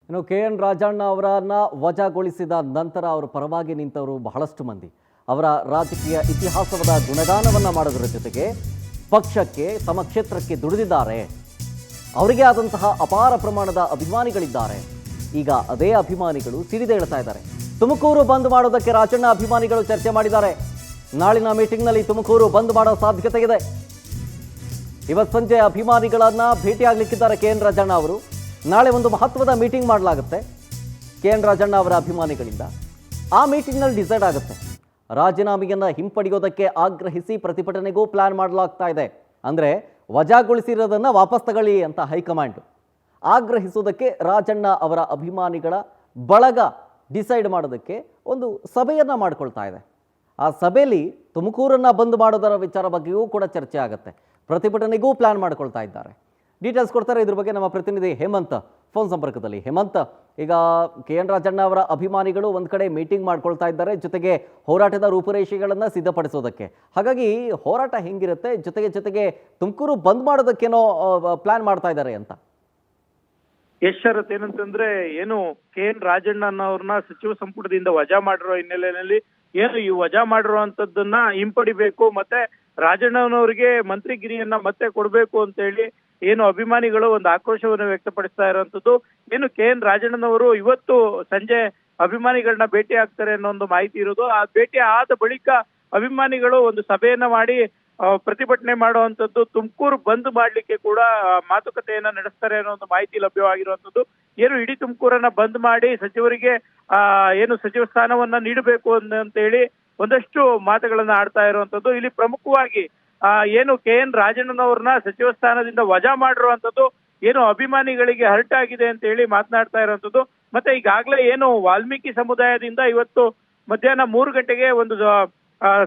ಇನ್ನು KN ರಾಜಣ್ಣ ಅವರನ್ನ ವಜಾಗೊಳಿಸಿದ ನಂತರ ಅವರ ಪರವಾಗಿ ನಿಂತವರು ಬಹಳಷ್ಟು ಮಂದಿ ಅವರ ರಾಜಕೀಯ ಇತಿಹಾಸದ ಗುಣಗಾನವನ್ನ ಮಾಡೋದರ ಜೊತೆಗೆ ಪಕ್ಷಕ್ಕೆ ತಮ್ಮ ಕ್ಷೇತ್ರಕ್ಕೆ ದುಡಿದಿದ್ದಾರೆ. ಅವರಿಗೆ ಆದಂತಹ ಅಪಾರ ಪ್ರಮಾಣದ ಅಭಿಮಾನಿಗಳಿದ್ದಾರೆ. ಈಗ ಅದೇ ಅಭಿಮಾನಿಗಳು ಸಿಡಿದೇಳ್ತಾ ಇದ್ದಾರೆ. ತುಮಕೂರು ಬಂದ್ ಮಾಡೋದಕ್ಕೆ ರಾಜಣ್ಣ ಅಭಿಮಾನಿಗಳು ಚರ್ಚೆ ಮಾಡಿದ್ದಾರೆ. ನಾಳಿನ ಮೀಟಿಂಗ್ನಲ್ಲಿ ತುಮಕೂರು ಬಂದ್ ಮಾಡೋ ಸಾಧ್ಯತೆ ಇದೆ. ಇವತ್ತು ಸಂಜೆ ಅಭಿಮಾನಿಗಳನ್ನ ಭೇಟಿಯಾಗಲಿಕ್ಕಿದ್ದಾರೆ KN ರಾಜಣ್ಣ ಅವರು. ನಾಳೆ ಒಂದು ಮಹತ್ವದ ಮೀಟಿಂಗ್ ಮಾಡಲಾಗುತ್ತೆ KN ರಾಜಣ್ಣ ಅವರ ಅಭಿಮಾನಿಗಳಿಂದ. ಆ ಮೀಟಿಂಗ್ನಲ್ಲಿ ಡಿಸೈಡ್ ಆಗುತ್ತೆ. ರಾಜೀನಾಮೆಯನ್ನು ಹಿಂಪಡೆಯೋದಕ್ಕೆ ಆಗ್ರಹಿಸಿ ಪ್ರತಿಭಟನೆಗೂ ಪ್ಲಾನ್ ಮಾಡಲಾಗ್ತಾ ಇದೆ. ಅಂದರೆ ವಜಾಗೊಳಿಸಿರೋದನ್ನು ವಾಪಸ್ ತಗೊಳ್ಳಿ ಅಂತ ಹೈಕಮಾಂಡ್ ಆಗ್ರಹಿಸೋದಕ್ಕೆ ರಾಜಣ್ಣ ಅವರ ಅಭಿಮಾನಿಗಳ ಬಳಗ ಡಿಸೈಡ್ ಮಾಡೋದಕ್ಕೆ ಒಂದು ಸಭೆಯನ್ನು ಮಾಡ್ಕೊಳ್ತಾ ಇದೆ. ಆ ಸಭೆಯಲ್ಲಿ ತುಮಕೂರನ್ನು ಬಂದ್ ಮಾಡೋದರ ವಿಚಾರ ಬಗ್ಗೆಯೂ ಕೂಡ ಚರ್ಚೆ ಆಗುತ್ತೆ. ಪ್ರತಿಭಟನೆಗೂ ಪ್ಲಾನ್ ಮಾಡ್ಕೊಳ್ತಾ ಇದ್ದಾರೆ. ಡೀಟೇಲ್ಸ್ ಕೊಡ್ತಾರೆ ಇದ್ರ ಬಗ್ಗೆ ನಮ್ಮ ಪ್ರತಿನಿಧಿ ಹೇಮಂತ್ ಫೋನ್ ಸಂಪರ್ಕದಲ್ಲಿ. ಹೇಮಂತ್, ಈಗ KN ರಾಜಣ್ಣ ಅವರ ಅಭಿಮಾನಿಗಳು ಒಂದು ಕಡೆ ಮೀಟಿಂಗ್ ಮಾಡ್ಕೊಳ್ತಾ ಇದ್ದಾರೆ, ಜೊತೆಗೆ ಹೋರಾಟದ ರೂಪುರೇಷೆಗಳನ್ನು ಸಿದ್ಧಪಡಿಸೋದಕ್ಕೆ. ಹಾಗಾಗಿ ಹೋರಾಟ ಹೆಂಗಿರುತ್ತೆ, ಜೊತೆಗೆ ತುಮಕೂರು ಬಂದ್ ಮಾಡೋದಕ್ಕೇನೋ ಪ್ಲಾನ್ ಮಾಡ್ತಾ ಇದ್ದಾರೆ ಅಂತ. ಶರತ್ ಏನಂತಂದ್ರೆ ಏನು KN ರಾಜಣ್ಣ ಅನ್ನೋರ್ನ ಸಚಿವ ಸಂಪುಟದಿಂದ ವಜಾ ಮಾಡಿರೋ ಹಿನ್ನೆಲೆಯಲ್ಲಿ ಏನು ಈ ವಜಾ ಮಾಡಿರುವಂತದ್ದನ್ನ ಹಿಂಪಡಿಬೇಕು, ಮತ್ತೆ ರಾಜಣ್ಣನವರಿಗೆ ಮಂತ್ರಿಗಿರಿಯನ್ನ ಮತ್ತೆ ಕೊಡ್ಬೇಕು ಅಂತ ಹೇಳಿ ಏನು ಅಭಿಮಾನಿಗಳು ಒಂದು ಆಕ್ರೋಶವನ್ನು ವ್ಯಕ್ತಪಡಿಸ್ತಾ ಇರುವಂತದ್ದು. ಏನು KN ರಾಜಣ್ಣನವರು ಇವತ್ತು ಸಂಜೆ ಅಭಿಮಾನಿಗಳನ್ನ ಭೇಟಿ ಆಗ್ತಾರೆ ಅನ್ನೋ ಒಂದು ಮಾಹಿತಿ ಇರೋದು. ಆ ಭೇಟಿ ಆದ ಬಳಿಕ ಅಭಿಮಾನಿಗಳು ಒಂದು ಸಭೆಯನ್ನ ಮಾಡಿ ಪ್ರತಿಭಟನೆ ಮಾಡುವಂತದ್ದು, ತುಮಕೂರು ಬಂದ್ ಮಾಡ್ಲಿಕ್ಕೆ ಕೂಡ ಮಾತುಕತೆಯನ್ನ ನಡೆಸ್ತಾರೆ ಅನ್ನೋ ಒಂದು ಮಾಹಿತಿ ಲಭ್ಯವಾಗಿರುವಂತದ್ದು. ಏನು ಇಡೀ ತುಮಕೂರನ್ನ ಬಂದ್ ಮಾಡಿ ಸಚಿವರಿಗೆ ಏನು ಸಚಿವ ಸ್ಥಾನವನ್ನ ನೀಡಬೇಕು ಅಂತ ಹೇಳಿ ಒಂದಷ್ಟು ಮಾತುಗಳನ್ನ ಆಡ್ತಾ ಇರುವಂತದ್ದು. ಇಲ್ಲಿ ಪ್ರಮುಖವಾಗಿ ಏನು KN ರಾಜಣ್ಣನವ್ರನ್ನ ಸಚಿವ ಸ್ಥಾನದಿಂದ ವಜಾ ಮಾಡಿರುವಂತದ್ದು ಏನು ಅಭಿಮಾನಿಗಳಿಗೆ ಹರ್ಟ್ ಆಗಿದೆ ಅಂತ ಹೇಳಿ ಮಾತನಾಡ್ತಾ ಇರುವಂತದ್ದು. ಮತ್ತೆ ಈಗಾಗಲೇ ಏನು ವಾಲ್ಮೀಕಿ ಸಮುದಾಯದಿಂದ ಇವತ್ತು ಮಧ್ಯಾಹ್ನ 3 ಗಂಟೆಗೆ ಒಂದು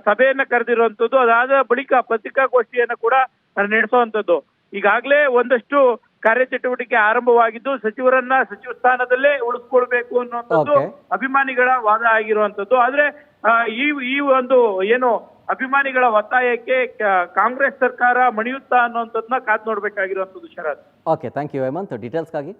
ಸಭೆಯನ್ನ ಕರೆದಿರುವಂತದ್ದು. ಅದಾದ ಬಳಿಕ ಪತ್ರಿಕಾಗೋಷ್ಠಿಯನ್ನ ಕೂಡ ನಡೆಸುವಂತದ್ದು. ಈಗಾಗಲೇ ಒಂದಷ್ಟು ಕಾರ್ಯಚಟುವಟಿಕೆ ಆರಂಭವಾಗಿದ್ದು ಸಚಿವರನ್ನ ಸಚಿವ ಸ್ಥಾನದಲ್ಲೇ ಉಳಿಸ್ಕೊಳ್ಬೇಕು ಅನ್ನುವಂಥದ್ದು ಅಭಿಮಾನಿಗಳ ವಾದ ಆಗಿರುವಂತದ್ದು. ಆದ್ರೆ ಈ ಒಂದು ಏನು ಅಭಿಮಾನಿಗಳ ಒತ್ತಾಯಕ್ಕೆ ಕಾಂಗ್ರೆಸ್ ಸರ್ಕಾರ ಮಣಿಯುತ್ತಾ ಅನ್ನುವಂಥದ್ದನ್ನ ಕಾದ್ ನೋಡ್ಬೇಕಾಗಿರುವಂತದ್ದು. ಶರತ್, ಓಕೆ, ಥ್ಯಾಂಕ್ ಯು ಹೇಮಂತ್ ಡೀಟೇಲ್ಸ್ಗಾಗಿ.